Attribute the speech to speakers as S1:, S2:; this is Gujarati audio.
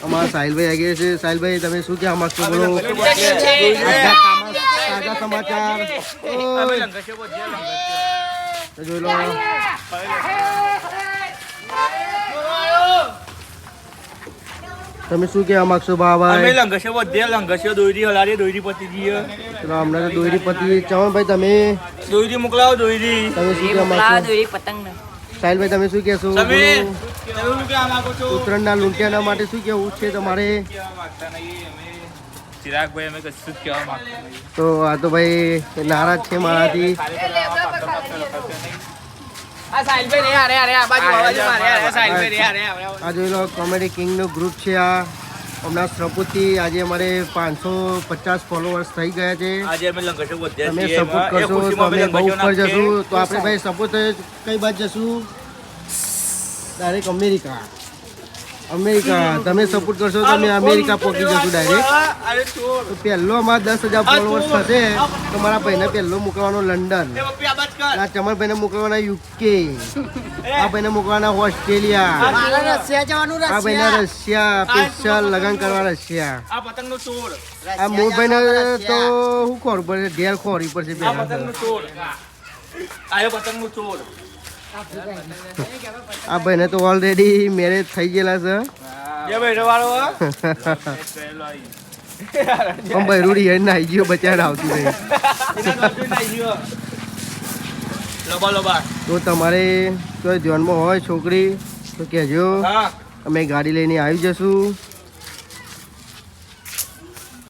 S1: અમારા સાહિલભાઈ આવી ગયા છે. સાહિલભાઈ તમે શું કહેવા માંગશો? બોલો. તાજા સમાચાર જોઈ લો. તમે શું કહેવા માંગશો ભાઈ? હમણાં તો દોરી પતી. ચવનભાઈ તમે
S2: દોરી મોકલાવો. દોરી
S1: તમે શું કહેવા માંગશો?
S3: પતંગ
S1: સાહિલભાઈ તમે શું કહેશો? ઉત્તરાયણના લૂંટિયાના માટે શું કહેવું છે તમારે?
S2: ચિરાગભાઈ અમે કશું જ કહેવા માંગતા નહીં.
S1: તો આ તો ભાઈ નારાજ છે મારાથી. આ જોઈ લો કોમેડી કિંગ નું ગ્રુપ છે. આ હમણાં શ્રપુથી આજે અમારે 550 ફોલોવર્સ થઈ ગયા છે.
S2: આજે અમે લંગટો વધ્યા
S1: તમે
S2: છીએ.
S1: સપોર્ટ કરશો તો અમે બહુ ઉપર જશું. તો આપણે ભાઈ સપોર્ટ કઈ બાજુ જશું? Direct America. તમે સપોર્ટ કરશો તો અમે અમેરિકા પહોંચી જશું ડાયરેક્ટ. તો પહેલો અમારા 10,000 ફોલોવર્સ થશે તો મારા ભાઈને પહેલો મોકલવાનો લંડન. આ ચમનભાઈને મોકલવાના UK. આ ભાઈને મોકલવાના ઓસ્ટ્રેલિયા. આ ભાઈને રશિયા સ્પેશિયલ લગન કરવા રશિયા.
S2: આ પતંગનો ચોર.
S1: આ મોરભાઈને તો શું ખોર પડશે? ઢેર ખોરી પડશે
S2: આ પતંગનો ચોર. આયો પતંગનો ચોર.
S1: આ ભાઈને તો ઓલરેડી મેરેજ થઈ ગયેલા છે. પણ ભાઈ રૂડી હેડ નાઈ ગયો બચાર આવતી રહી. તો તમારે કોઈ ધ્યાનમાં હોય છોકરી તો કહેજો. અમે ગાડી લઈને આવી જશું.